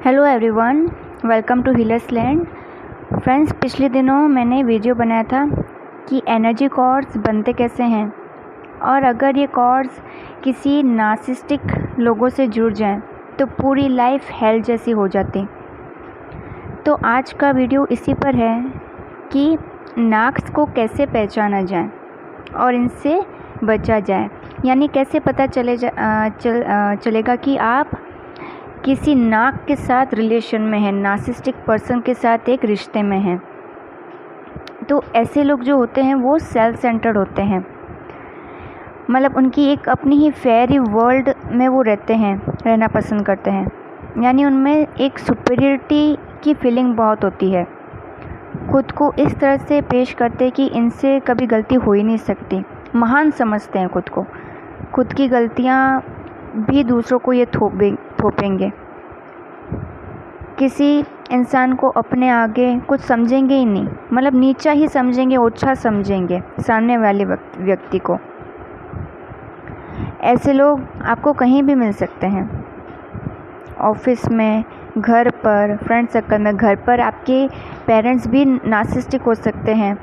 Hello everyone, welcome to healers land. Friends, पिछले दिनों मैंने वीडियो बनाया था कि एनर्जी कॉर्ड्स बनते कैसे हैं और अगर ये कॉर्ड्स किसी नार्सिसिस्टिक लोगों से जुड़ जाएं तो पूरी लाइफ हेल जैसी हो जाती। तो आज का वीडियो इसी पर है कि नार्क्स को कैसे पहचाना जाए और इनसे बचा जाए, यानी कैसे पता चलेगा कि आप किसी नार्क के साथ रिलेशन में है, नार्सिसिस्टिक पर्सन के साथ एक रिश्ते में हैं। तो ऐसे लोग जो होते हैं वो सेल्फ सेंटर्ड होते हैं, मतलब उनकी एक अपनी ही फेयरी वर्ल्ड में वो रहना पसंद करते हैं, यानी उनमें एक सुपीरियरिटी की फीलिंग बहुत होती है। खुद को इस तरह से पेश करते हैं कि इनसे कभी गलती हो ही नहीं सकती, महान समझते हैं खुद को। खुद की गलतियाँ भी दूसरों को ये थोपेंगे। किसी इंसान को अपने आगे कुछ समझेंगे ही नहीं, मतलब नीचा ही समझेंगे, ओछा समझेंगे सामने वाले व्यक्ति को। ऐसे लोग आपको कहीं भी मिल सकते हैं, ऑफिस में, घर पर, फ्रेंड सर्कल में। घर पर आपके पेरेंट्स भी नार्सिसिस्टिक हो सकते हैं,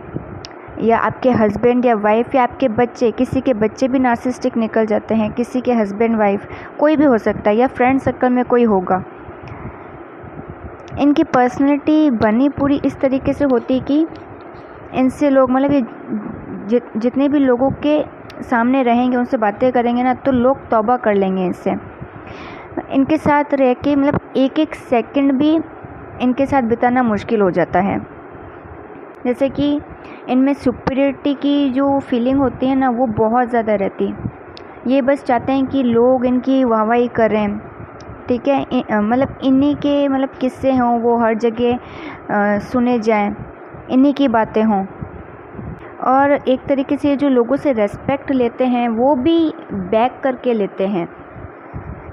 या आपके हस्बैंड या वाइफ, या आपके बच्चे, किसी के बच्चे भी नार्सिसिस्टिक निकल जाते हैं, किसी के हस्बैंड वाइफ, कोई भी हो सकता है, या फ्रेंड सर्कल में कोई होगा। इनकी पर्सनैलिटी बनी पूरी इस तरीके से होती कि इनसे लोग, मतलब ये जितने भी लोगों के सामने रहेंगे, उनसे बातें करेंगे ना, तो लोग तौबा कर लेंगे इनसे। इनके साथ रह के मतलब एक एक सेकंड भी इनके साथ बिताना मुश्किल हो जाता है। जैसे कि इनमें सुपीरियरिटी की जो फीलिंग होती है ना, वो बहुत ज़्यादा रहती। ये बस चाहते हैं कि लोग इनकी वाहवाही करें, ठीक है, मतलब इन्हीं के किस्से हों, वो हर जगह सुने जाएं, इन्हीं की बातें हों। और एक तरीके से जो लोगों से रेस्पेक्ट लेते हैं वो भी बैक करके लेते हैं,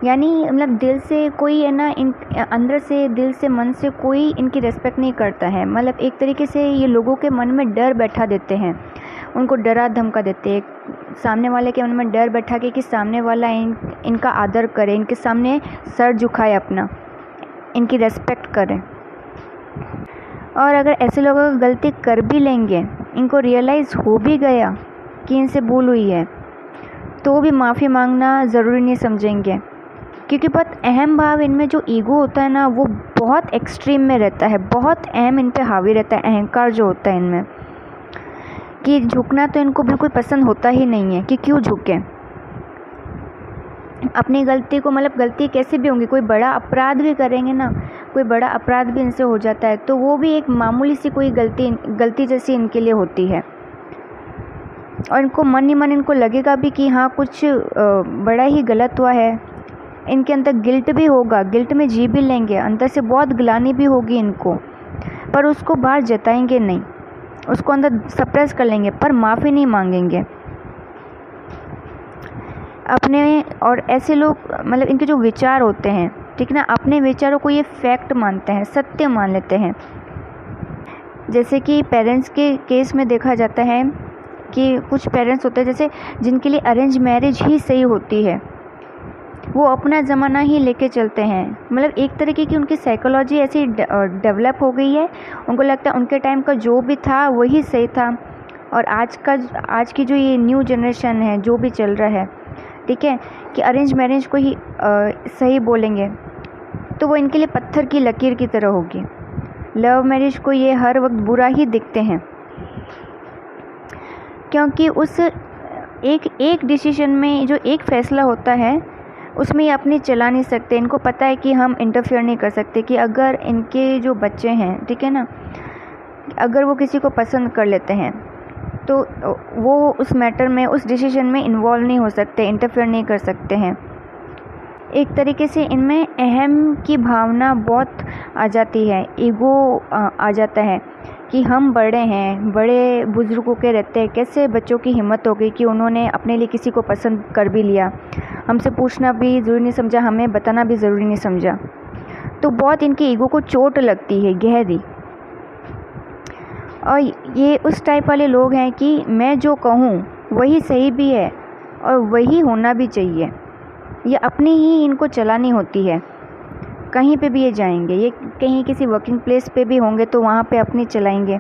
यानी मतलब दिल से कोई है ना, इन अंदर से, दिल से, मन से कोई इनकी रेस्पेक्ट नहीं करता है। मतलब एक तरीके से ये लोगों के मन में डर बैठा देते हैं, उनको डरा धमका देते हैं, सामने वाले के मन में डर बैठा के कि सामने वाला इनका आदर करे, इनके सामने सर झुकाए अपना, इनकी रेस्पेक्ट करे। और अगर ऐसे लोग गलती कर भी लेंगे, इनको रियलाइज़ हो भी गया कि इनसे भूल हुई है, तो भी माफ़ी मांगना ज़रूरी नहीं समझेंगे, क्योंकि बहुत अहम भाव इनमें जो ईगो होता है ना, वो बहुत एक्सट्रीम में रहता है, बहुत अहम इन पे हावी रहता है। अहंकार जो होता है इनमें, कि झुकना तो इनको बिल्कुल पसंद होता ही नहीं है, कि क्यों झुकें अपनी गलती को। मतलब गलती कैसे भी होंगी, कोई बड़ा अपराध भी करेंगे ना, कोई बड़ा अपराध भी इनसे हो जाता है, तो वो भी एक मामूली सी कोई गलती जैसी इनके लिए होती है। और इनको मन ही मन इनको लगेगा भी कि हाँ, कुछ बड़ा ही गलत हुआ है। इनके अंदर गिल्ट भी होगा, गिल्ट में जी भी लेंगे, अंदर से बहुत ग्लानि भी होगी इनको, पर उसको बाहर जताएंगे नहीं, उसको अंदर सप्रेस कर लेंगे, पर माफ़ी नहीं मांगेंगे अपने। और ऐसे लोग, मतलब इनके जो विचार होते हैं, ठीक ना, अपने विचारों को ये फैक्ट मानते हैं, सत्य मान लेते हैं। जैसे कि पेरेंट्स के केस में देखा जाता है कि कुछ पेरेंट्स होते हैं जैसे जिनके लिए अरेंज मैरिज ही सही होती है, वो अपना ज़माना ही लेके चलते हैं। मतलब एक तरीके की उनकी साइकोलॉजी ऐसी डेवलप हो गई है, उनको लगता है उनके टाइम का जो भी था वही सही था। और आज की जो ये न्यू जनरेशन है, जो भी चल रहा है, ठीक है, कि अरेंज मैरिज को ही सही बोलेंगे, तो वो इनके लिए पत्थर की लकीर की तरह होगी। लव मैरिज को ये हर वक्त बुरा ही दिखते हैं, क्योंकि उस एक डिसीजन में जो एक फ़ैसला होता है, उसमें ये अपनी चला नहीं सकते। इनको पता है कि हम इंटरफेयर नहीं कर सकते, कि अगर इनके जो बच्चे हैं, ठीक है ना, अगर वो किसी को पसंद कर लेते हैं तो वो उस मैटर में, उस डिसीजन में इन्वॉल्व नहीं हो सकते, इंटरफेयर नहीं कर सकते हैं। एक तरीके से इनमें अहम की भावना बहुत आ जाती है, ईगो आ जाता है कि हम बड़े हैं, बड़े बुजुर्गों के रहते हैं, कैसे बच्चों की हिम्मत हो गई कि उन्होंने अपने लिए किसी को पसंद कर भी लिया, हमसे पूछना भी ज़रूरी नहीं समझा, हमें बताना भी ज़रूरी नहीं समझा। तो बहुत इनकी ईगो को चोट लगती है गहरी। और ये उस टाइप वाले लोग हैं कि मैं जो कहूँ वही सही भी है और वही होना भी चाहिए, ये अपनी ही इनको चलानी होती है। कहीं पे भी ये जाएंगे, ये कहीं किसी वर्किंग प्लेस पे भी होंगे तो वहाँ पे अपनी चलाएंगे,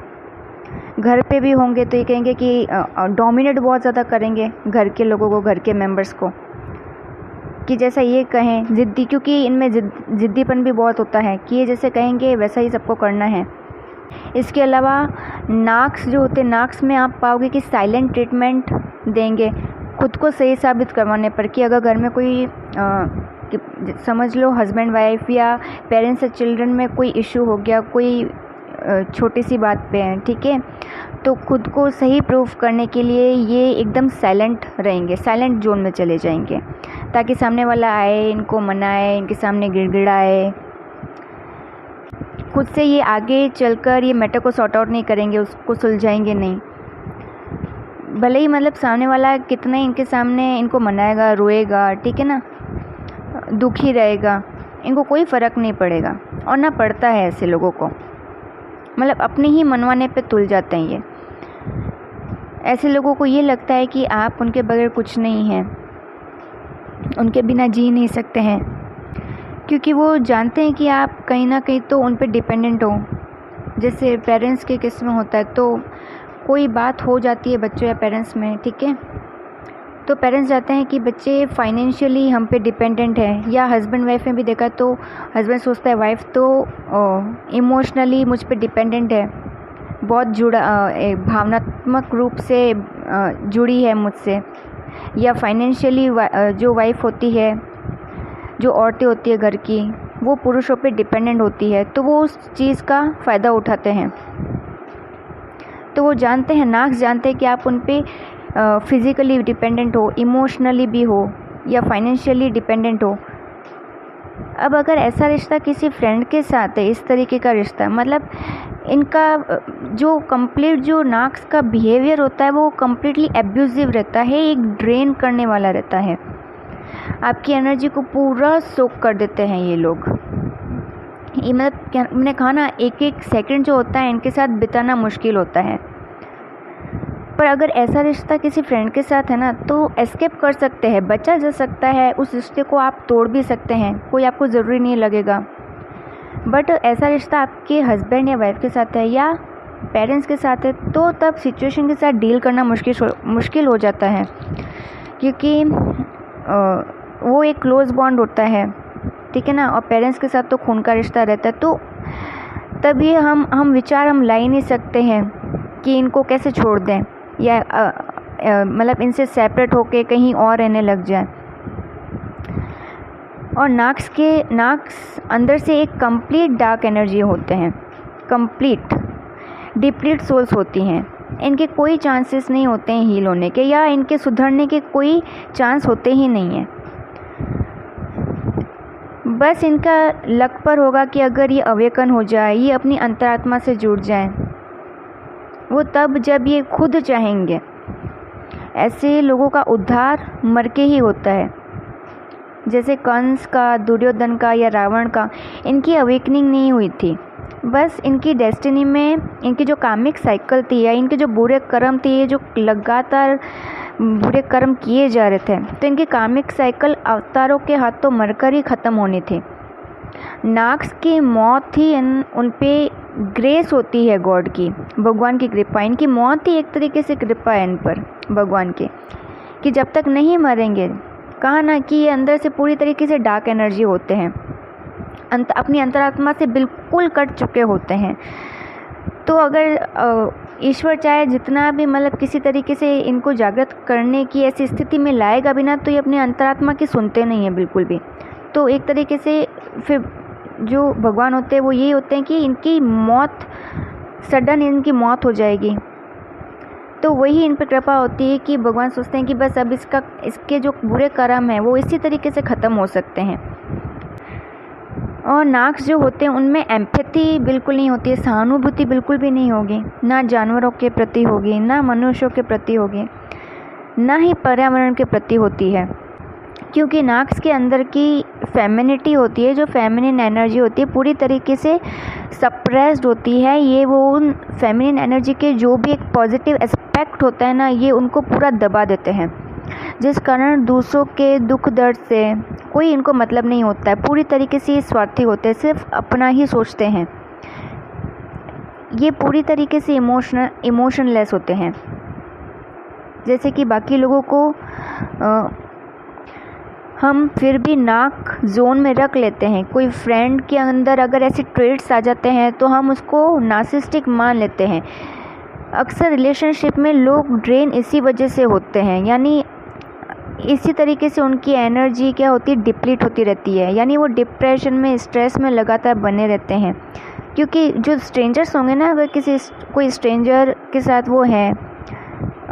घर पे भी होंगे तो ये कहेंगे कि डोमिनेट बहुत ज़्यादा करेंगे घर के लोगों को, घर के मेंबर्स को, कि जैसा ये कहें, ज़िद्दी, क्योंकि इनमें ज़िद्दीपन भी बहुत होता है कि ये जैसे कहेंगे वैसा ही सबको करना है। इसके अलावा नाक्स जो होते हैं, नाक्स में आप पाओगे कि साइलेंट ट्रीटमेंट देंगे खुद को सही साबित करवाने पर, कि अगर घर में कोई समझ लो हस्बैंड वाइफ या पेरेंट्स या चिल्ड्रन में कोई इशू हो गया, कोई छोटी सी बात पे है, ठीक है, तो खुद को सही प्रूफ करने के लिए ये एकदम साइलेंट रहेंगे, साइलेंट जोन में चले जाएंगे, ताकि सामने वाला आए, इनको मनाए, इनके सामने गिड़गिड़ाए। खुद से ये आगे चलकर ये मैटर को सॉर्ट आउट नहीं करेंगे, उसको सुलझाएंगे नहीं, भले ही मतलब सामने वाला कितने इनके सामने इनको मनाएगा, रोएगा, ठीक है ना, दुखी रहेगा, इनको कोई फ़र्क नहीं पड़ेगा, और ना पड़ता है ऐसे लोगों को, मतलब अपने ही मनवाने पे तुल जाते हैं ये। ऐसे लोगों को ये लगता है कि आप उनके बगैर कुछ नहीं हैं, उनके बिना जी नहीं सकते हैं, क्योंकि वो जानते हैं कि आप कहीं ना कहीं तो उन पे डिपेंडेंट हो। जैसे पेरेंट्स के केस में होता है, तो कोई बात हो जाती है बच्चों या पेरेंट्स में, ठीक है, तो पेरेंट्स चाहते हैं कि बच्चे फाइनेंशियली हम पे डिपेंडेंट है, या हस्बैंड वाइफ में भी देखा तो हस्बैंड सोचता है वाइफ तो इमोशनली मुझ पे डिपेंडेंट है, बहुत भावनात्मक रूप से जुड़ी है मुझसे, या फाइनेंशियली जो वाइफ होती है, जो औरतें होती है घर की, वो पुरुषों पे डिपेंडेंट होती है, तो वो उस चीज़ का फ़ायदा उठाते हैं। तो वो जानते हैं, नाक्स जानते हैं कि आप उन पे फिज़िकली डिपेंडेंट हो, इमोशनली भी हो, या फाइनेंशियली डिपेंडेंट हो। अब अगर ऐसा रिश्ता किसी फ्रेंड के साथ है, इस तरीके का रिश्ता, मतलब इनका जो कंप्लीट जो नाक्स का बिहेवियर होता है वो कम्प्लीटली एब्यूज़िव रहता है, एक ड्रेन करने वाला रहता है, आपकी एनर्जी को पूरा सोक कर देते हैं ये लोग। ये मतलब मैंने कहा ना, एक एक सेकंड जो होता है इनके साथ बिताना मुश्किल होता है। पर अगर ऐसा रिश्ता किसी फ्रेंड के साथ है ना, तो एस्केप कर सकते हैं, बचा जा सकता है, उस रिश्ते को आप तोड़ भी सकते हैं, कोई आपको ज़रूरी नहीं लगेगा। बट ऐसा रिश्ता आपके हस्बैंड या वाइफ के साथ है या पेरेंट्स के साथ है, तो तब सिचुएशन के साथ डील करना मुश्किल हो जाता है, क्योंकि वो एक क्लोज़ बॉन्ड होता है, ठीक है ना, और पेरेंट्स के साथ तो खून का रिश्ता रहता है। तो तभी हम विचार हम ला ही नहीं सकते हैं कि इनको कैसे छोड़ दें, या मतलब इनसे सेपरेट होके कहीं और रहने लग जाए। और नाक्स अंदर से एक कंप्लीट डार्क एनर्जी होते हैं, कंप्लीट डिप्लीट सोल्स होती हैं, इनके कोई चांसेस नहीं होते हैं हील होने के, या इनके सुधरने के कोई चांस होते ही नहीं हैं। बस इनका लक पर होगा कि अगर ये अवेकन हो जाए, ये अपनी अंतरात्मा से जुड़ जाए, वो तब जब ये खुद चाहेंगे। ऐसे लोगों का उद्धार मर के ही होता है, जैसे कंस का, दुर्योधन का या रावण का, इनकी अवेकनिंग नहीं हुई थी, बस इनकी डेस्टिनी में इनकी जो कामिक साइकिल थी, या इनके जो बुरे कर्म थे, ये जो लगातार बुरे कर्म किए जा रहे थे, तो इनकी कामिक साइकिल अवतारों के हाथों मरकर ही ख़त्म होनी थी। नाक्स की मौत ही उन पे ग्रेस होती है, गॉड की, भगवान की कृपा, इनकी मौत ही एक तरीके से कृपा है इन पर भगवान की, कि जब तक नहीं मरेंगे, कहा ना कि ये अंदर से पूरी तरीके से डार्क एनर्जी होते हैं, अपनी अंतरात्मा से बिल्कुल कट चुके होते हैं। तो अगर ईश्वर चाहे जितना भी मतलब किसी तरीके से इनको जागृत करने की ऐसी स्थिति में लाएगा भी ना, तो ये अपनी अंतरात्मा की सुनते नहीं है बिल्कुल भी। तो एक तरीके से फिर जो भगवान होते हैं वो यही होते हैं कि इनकी मौत सडन इनकी मौत हो जाएगी, तो वही इन पर कृपा होती है कि भगवान सोचते हैं कि बस अब इसके जो बुरे कर्म हैं वो इसी तरीके से ख़त्म हो सकते हैं। और नाक्स जो होते हैं उनमें एम्पैथी बिल्कुल नहीं होती है, सहानुभूति बिल्कुल भी नहीं होगी, ना जानवरों के प्रति होगी, ना मनुष्यों के प्रति होगी, ना ही पर्यावरण के प्रति होती है, क्योंकि नाक्स के अंदर की फेमिनिटी होती है, जो फेमिनिन एनर्जी होती है, पूरी तरीके से सप्रेस्ड होती है। ये वो उन फेमिनिन एनर्जी के जो भी एक पॉजिटिव एस्पेक्ट होता है ना, ये उनको पूरा दबा देते हैं। जिस कारण दूसरों के दुख दर्द से कोई इनको मतलब नहीं होता है। पूरी तरीके से ये स्वार्थी होते हैं, सिर्फ अपना ही सोचते हैं। ये पूरी तरीके से इमोशनलेस होते हैं। जैसे कि बाकी लोगों को हम फिर भी नाक जोन में रख लेते हैं। कोई फ्रेंड के अंदर अगर ऐसे ट्रेट्स आ जाते हैं तो हम उसको नार्सिसिस्टिक मान लेते हैं। अक्सर रिलेशनशिप में लोग ड्रेन इसी वजह से होते हैं, यानी इसी तरीके से उनकी एनर्जी क्या होती है, डिप्लीट होती रहती है। यानी वो डिप्रेशन में, स्ट्रेस में लगातार बने रहते हैं। क्योंकि जो स्ट्रेंजर्स होंगे ना, अगर कोई स्ट्रेंजर के साथ वो है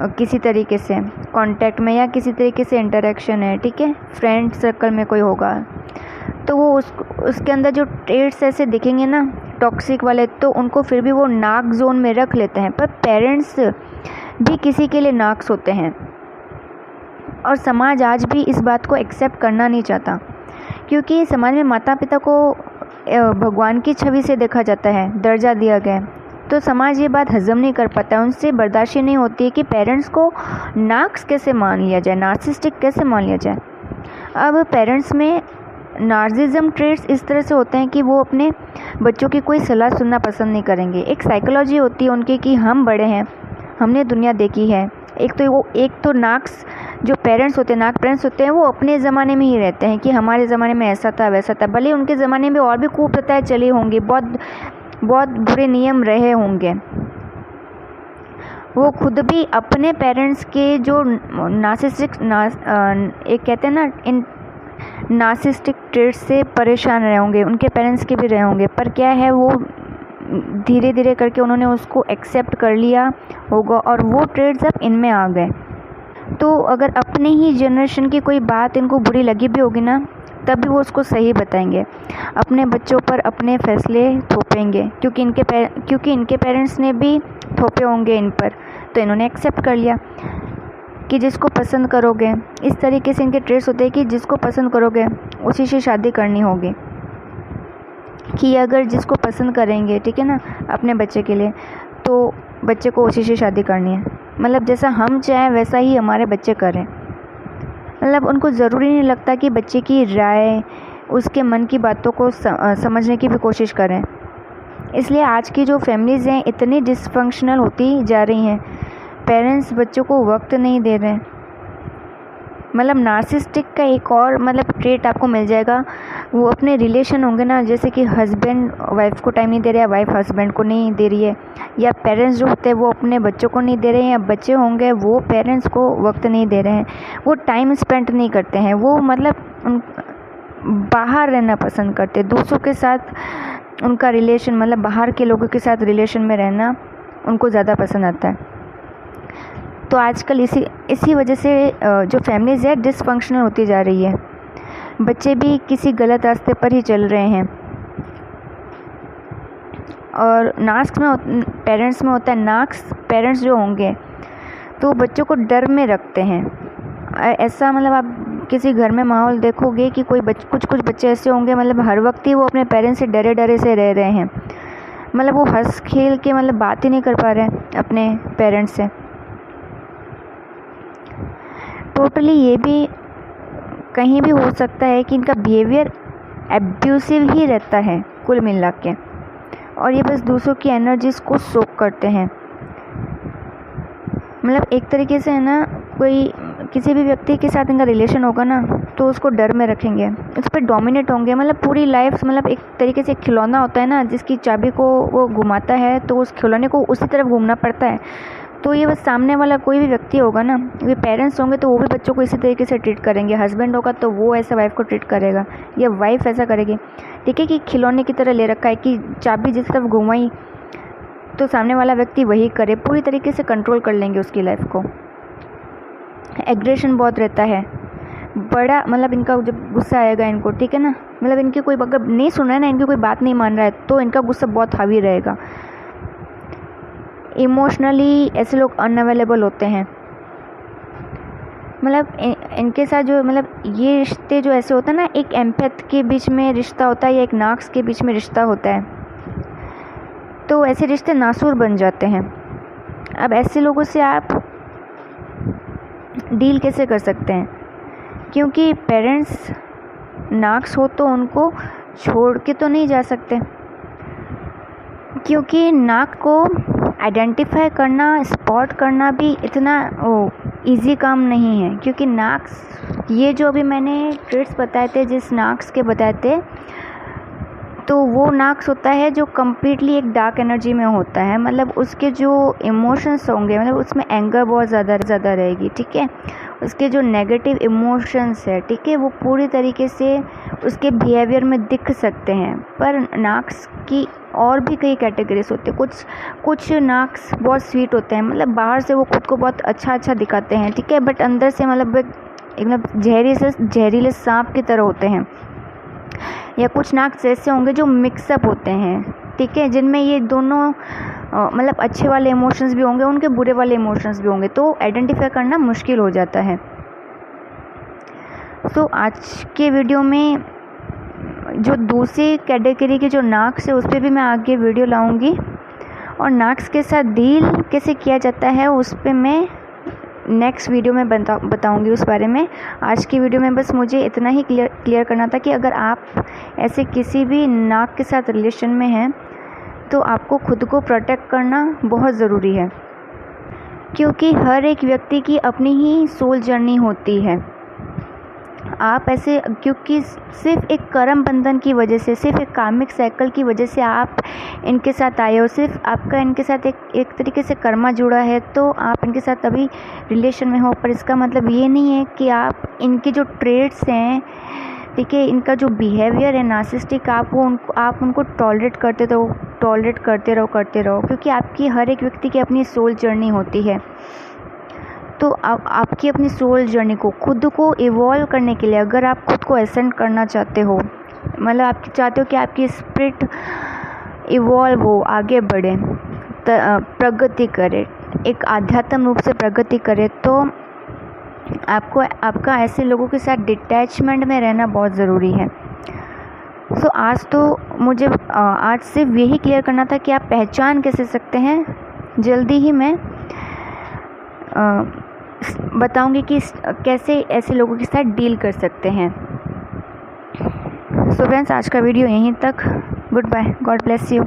किसी तरीके से कांटेक्ट में या किसी तरीके से इंटरेक्शन है, ठीक है, फ्रेंड सर्कल में कोई होगा, तो वो उसके अंदर जो ट्रेट्स ऐसे दिखेंगे ना टॉक्सिक वाले, तो उनको फिर भी वो नाक जोन में रख लेते हैं। पर पेरेंट्स भी किसी के लिए नाक्स होते हैं, और समाज आज भी इस बात को एक्सेप्ट करना नहीं चाहता। क्योंकि समाज में माता पिता को भगवान की छवि से देखा जाता है, दर्जा दिया गया है, तो समाज ये बात हजम नहीं कर पाता है। उनसे बर्दाश्त नहीं होती है कि पेरेंट्स को नाक्स कैसे मान लिया जाए, नार्सिसिस्टिक कैसे मान लिया जाए। अब पेरेंट्स में नार्सिज्म ट्रेट्स इस तरह से होते हैं कि वो अपने बच्चों की कोई सलाह सुनना पसंद नहीं करेंगे। एक साइकोलॉजी होती है उनकी कि हम बड़े हैं, हमने दुनिया देखी है। एक तो नाक्स जो पेरेंट्स होते हैं, नाक पेरेंट्स होते हैं, वो अपने ज़माने में ही रहते हैं कि हमारे ज़माने में ऐसा था वैसा था। भले उनके ज़माने में और भी खूब पता चली होंगी, बहुत बुरे नियम रहे होंगे। वो खुद भी अपने पेरेंट्स के जो एक कहते हैं ना, इन नार्सिसिस्टिक ट्रेट्स से परेशान रहे होंगे, उनके पेरेंट्स के भी रहे होंगे। पर क्या है, वो धीरे धीरे करके उन्होंने उसको एक्सेप्ट कर लिया होगा और वो ट्रेट्स अब इनमें आ गए। तो अगर अपने ही जनरेशन की कोई बात इनको बुरी लगी भी होगी ना, तब भी वो उसको सही बताएंगे, अपने बच्चों पर अपने फैसले थोपेंगे। क्योंकि इनके पेरेंट्स ने भी थोपे होंगे इन पर, तो इन्होंने एक्सेप्ट कर लिया कि जिसको पसंद करोगे। इस तरीके से इनके ट्रेट्स होते हैं कि जिसको पसंद करोगे उसी से शादी करनी होगी, कि अगर जिसको पसंद करेंगे, ठीक है ना, अपने बच्चे के लिए, तो बच्चे को उसी से शादी करनी है। मतलब जैसा हम चाहें वैसा ही हमारे बच्चे करें। मतलब उनको ज़रूरी नहीं लगता कि बच्चे की राय, उसके मन की बातों को समझने की भी कोशिश करें। इसलिए आज की जो फैमिलीज़ हैं इतनी डिसफंक्शनल होती जा रही हैं। पेरेंट्स बच्चों को वक्त नहीं दे रहे हैं। मतलब नार्सिसिस्टिक का एक और ट्रेट आपको मिल जाएगा, वो अपने रिलेशन होंगे ना, जैसे कि हस्बैंड वाइफ को टाइम नहीं दे रहा है, वाइफ हस्बैंड को नहीं दे रही है, या पेरेंट्स जो होते हैं वो अपने बच्चों को नहीं दे रहे हैं, या बच्चे होंगे वो पेरेंट्स को वक्त नहीं दे रहे हैं, वो टाइम स्पेंड नहीं करते हैं। वो बाहर रहना पसंद करते हैं, दूसरों के साथ उनका रिलेशन, बाहर के लोगों के साथ रिलेशन में रहना उनको ज़्यादा पसंद आता है। तो आजकल इसी वजह से जो फैमिलीज़ है डिसफंक्शनल होती जा रही है। बच्चे भी किसी गलत रास्ते पर ही चल रहे हैं। और पेरेंट्स में होता है नाक्स पेरेंट्स जो होंगे तो बच्चों को डर में रखते हैं। ऐसा आप किसी घर में माहौल देखोगे कि कुछ बच्चे ऐसे होंगे, हर वक्त ही वो अपने पेरेंट्स से डरे से रह रहे हैं। वो हंस खेल के बात ही नहीं कर पा रहे हैं अपने पेरेंट्स से। टोटली ये भी कहीं भी हो सकता है कि इनका बिहेवियर एब्यूसिव ही रहता है कुल मिला के, और ये बस दूसरों की एनर्जीज को सोक करते हैं। एक तरीके से है ना, कोई किसी भी व्यक्ति के साथ इनका रिलेशन होगा ना तो उसको डर में रखेंगे, उस पर डोमिनेट होंगे। पूरी लाइफ एक तरीके से खिलौना होता है ना, जिसकी चाबी को वो घुमाता है तो उस खिलौने को उसी तरफ घूमना पड़ता है। तो ये बस सामने वाला कोई भी व्यक्ति होगा ना, ये पेरेंट्स होंगे तो वो भी बच्चों को इसी तरीके से ट्रीट करेंगे। हस्बैंड होगा तो वो ऐसा वाइफ को ट्रीट करेगा, या वाइफ ऐसा करेगी, ठीक है, कि खिलौने की तरह ले रखा है कि चाबी जिस तरफ घुमाई तो सामने वाला व्यक्ति वही करे। पूरी तरीके से कंट्रोल कर लेंगे उसकी लाइफ को। एग्रेशन बहुत रहता है बड़ा, इनका जब गुस्सा आएगा इनको, ठीक है ना, इनकी कोई अगर नहीं सुन रहा है ना, इनकी कोई बात नहीं मान रहा है तो इनका गुस्सा बहुत हावी रहेगा। इमोशनली ऐसे लोग अनअवेलेबल होते हैं। इनके साथ जो ये रिश्ते जो ऐसे होता है ना, एक एम्पैथ के बीच में रिश्ता होता है या एक नाक्स के बीच में रिश्ता होता है, तो ऐसे रिश्ते नासूर बन जाते हैं। अब ऐसे लोगों से आप डील कैसे कर सकते हैं, क्योंकि पेरेंट्स नार्क्स हो तो उनको छोड़ के तो नहीं जा सकते, क्योंकि नाक को आइडेंटिफाई करना, स्पॉट करना भी इतना इजी काम नहीं है। क्योंकि नाक्स, ये जो अभी मैंने ट्रेड्स बताए थे, जिस नाक्स के बताए थे, तो वो नाक्स होता है जो कम्प्लीटली एक डार्क एनर्जी में होता है। मतलब उसके जो इमोशंस होंगे, मतलब उसमें एंगर बहुत ज़्यादा रहेगी, ठीक है। उसके जो नेगेटिव इमोशंस है, ठीक है, वो पूरी तरीके से उसके बिहेवियर में दिख सकते हैं। पर नाक्स की और भी कई कैटेगरीज होते हैं। कुछ नाक्स बहुत स्वीट होते हैं, मतलब बाहर से वो खुद को बहुत अच्छा दिखाते हैं, ठीक है, बट अंदर से मतलब एकदम जहरीले सांप की तरह होते हैं। या कुछ नाक्स ऐसे होंगे जो मिक्सअप होते हैं, ठीक है, जिनमें ये दोनों मतलब अच्छे वाले इमोशंस भी होंगे, उनके बुरे वाले इमोशंस भी होंगे, तो आइडेंटिफाई करना मुश्किल हो जाता है। तो आज के वीडियो में जो दूसरी कैटेगरी के जो नाक्स है, उस पर भी मैं आगे वीडियो लाऊंगी, और नाक्स के साथ डील कैसे किया जाता है उस पर मैं नेक्स्ट वीडियो में बताऊंगी उस बारे में। आज की वीडियो में बस मुझे इतना ही क्लियर करना था कि अगर आप ऐसे किसी भी नाक के साथ रिलेशन में हैं तो आपको खुद को प्रोटेक्ट करना बहुत ज़रूरी है, क्योंकि हर एक व्यक्ति की अपनी ही सोल जर्नी होती है। आप ऐसे, क्योंकि सिर्फ एक कर्म बंधन की वजह से, सिर्फ एक कार्मिक साइकिल की वजह से आप इनके साथ आए हो, सिर्फ आपका इनके साथ एक तरीके से कर्मा जुड़ा है, तो आप इनके साथ अभी रिलेशन में हो। पर इसका मतलब ये नहीं है कि आप इनके जो ट्रेड्स हैं, ठीक है, इनका जो बिहेवियर है नार्सिसिस्टिक, आप उनको टॉलरेट करते रहो, क्योंकि आपकी हर एक व्यक्ति की अपनी सोल जर्नी होती है। तो आपकी अपनी सोल जर्नी को, खुद को इवॉल्व करने के लिए, अगर आप खुद को एसेंड करना चाहते हो, मतलब आप चाहते हो कि आपकी स्पिरिट इवॉल्व हो, आगे बढ़े, प्रगति करे, एक आध्यात्म रूप से प्रगति करे, तो आपको आपका ऐसे लोगों के साथ डिटैचमेंट में रहना बहुत ज़रूरी है। सो आज तो मुझे आज सिर्फ यही क्लियर करना था कि आप पहचान कैसे सकते हैं। जल्दी ही मैं बताऊंगी कि कैसे ऐसे लोगों के साथ डील कर सकते हैं। सो फ्रेंड्स, आज का वीडियो यहीं तक। Goodbye, god bless you.